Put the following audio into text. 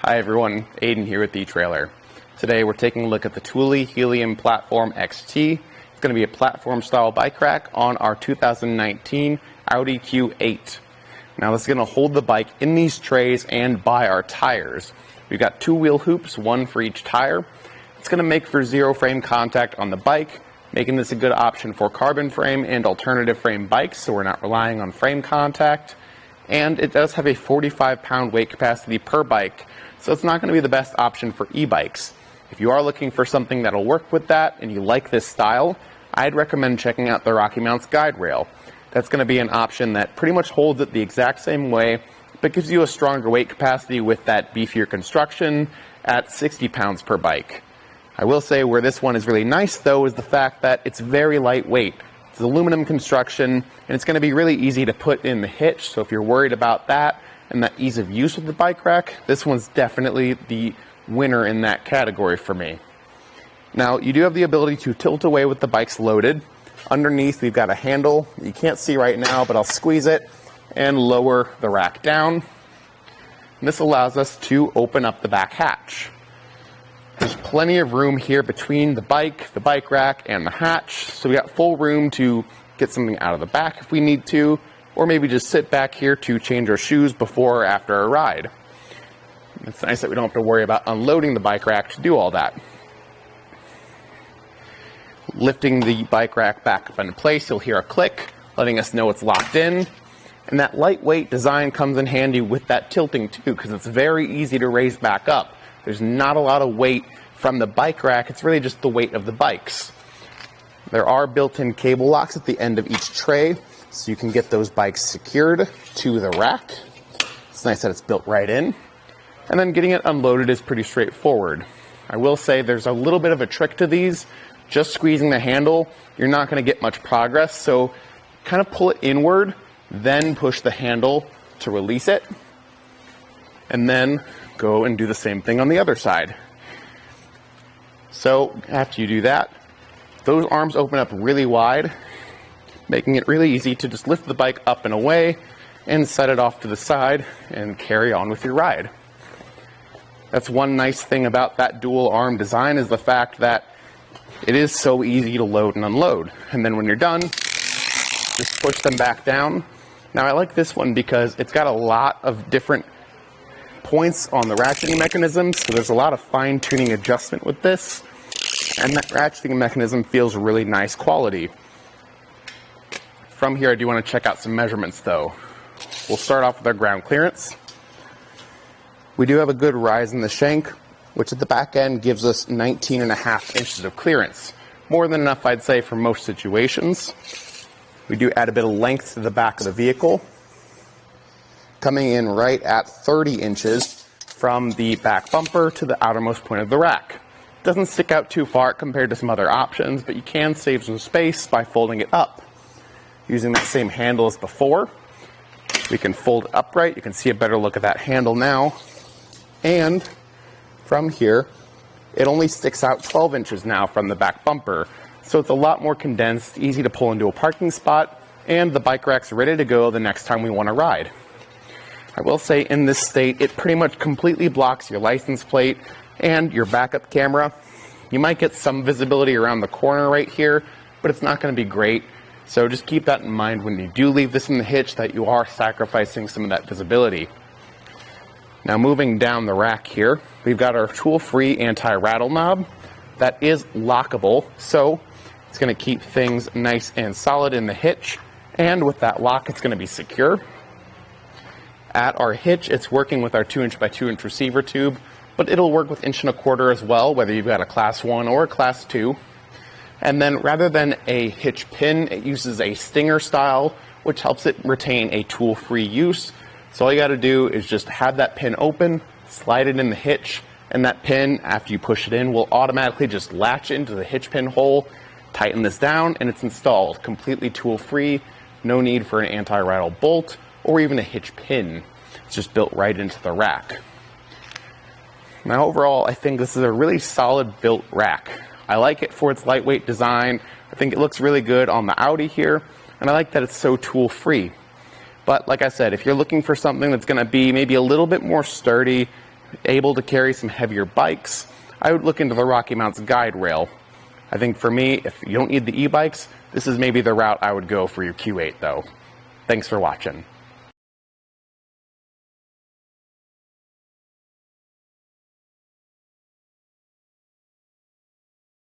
Hi everyone, Aiden here with etrailer. Today we're taking a look at the Thule Helium Platform XT. It's going to be a platform style bike rack on our 2019 Audi Q8. Now this is going to hold the bike in these trays and by our tires. We've got two wheel hoops, one for each tire. It's going to make for zero frame contact on the bike, making this a good option for carbon frame and alternative frame bikes, so we're not relying on frame contact. And it does have a 45-pound weight capacity per bike, so it's not going to be the best option for e-bikes. If you are looking for something that'll work with that and you like this style, I'd recommend checking out the RockyMounts GuideRail. That's going to be an option that pretty much holds it the exact same way, but gives you a stronger weight capacity with that beefier construction at 60 pounds per bike. I will say where this one is really nice though is the fact that it's very lightweight. It's aluminum construction and it's going to be really easy to put in the hitch, so if you're worried about that and that ease of use with the bike rack, this one's definitely the winner in that category for me. Now, you do have the ability to tilt away with the bikes loaded. Underneath, we've got a handle. You can't see right now, but I'll squeeze it and lower the rack down. And this allows us to open up the back hatch. There's plenty of room here between the bike rack, and the hatch, so we got full room to get something out of the back if we need to, or maybe just sit back here to change our shoes before or after a ride. It's nice that we don't have to worry about unloading the bike rack to do all that. Lifting the bike rack back up into place, you'll hear a click, letting us know it's locked in. And that lightweight design comes in handy with that tilting too, because it's very easy to raise back up. There's not a lot of weight from the bike rack, it's really just the weight of the bikes. There are built-in cable locks at the end of each tray, so you can get those bikes secured to the rack. It's nice that it's built right in. And then getting it unloaded is pretty straightforward. I will say there's a little bit of a trick to these. Just squeezing the handle, you're not going to get much progress, so kind of pull it inward, then push the handle to release it, and then go and do the same thing on the other side. So after you do that, those arms open up really wide, making it really easy to just lift the bike up and away and set it off to the side and carry on with your ride. That's one nice thing about that dual arm design, is the fact that it is so easy to load and unload. And then when you're done, just push them back down. Now I like this one because it's got a lot of different points on the ratcheting mechanism, so there's a lot of fine-tuning adjustment with this, and that ratcheting mechanism feels really nice quality. From here, I do want to check out some measurements though. We'll start off with our ground clearance. We do have a good rise in the shank, which at the back end gives us 19.5 inches of clearance. More than enough, I'd say, for most situations. We do add a bit of length to the back of the vehicle, coming in right at 30 inches from the back bumper to the outermost point of the rack. It doesn't stick out too far compared to some other options, but you can save some space by folding it up. Using that same handle as before, we can fold it upright. You can see a better look at that handle now. And from here, it only sticks out 12 inches now from the back bumper. So it's a lot more condensed, easy to pull into a parking spot, and the bike rack's ready to go the next time we want to ride. I will say in this state, it pretty much completely blocks your license plate and your backup camera. You might get some visibility around the corner right here, but it's not going to be great. So just keep that in mind when you do leave this in the hitch, that you are sacrificing some of that visibility. Now moving down the rack here, we've got our tool-free anti-rattle knob that is lockable, so it's going to keep things nice and solid in the hitch, and with that lock it's going to be secure. At our hitch, it's working with our 2" by 2" receiver tube, but it'll work with 1¼ inch as well, whether you've got a class 1 or a class 2. And then rather than a hitch pin, it uses a stinger style, which helps it retain a tool-free use. So all you got to do is just have that pin open, slide it in the hitch, and that pin, after you push it in, will automatically just latch into the hitch pin hole. Tighten this down, and it's installed completely tool-free. No need for an anti-rattle bolt or even a hitch pin. It's just built right into the rack. Now overall, I think this is a really solid built rack. I like it for its lightweight design. I think it looks really good on the Audi here, and I like that it's so tool-free. But like I said, if you're looking for something that's going to be maybe a little bit more sturdy, able to carry some heavier bikes, I would look into the RockyMounts GuideRail. I think for me, if you don't need the e-bikes, this is maybe the route I would go for your Q8 though. Thanks for watching.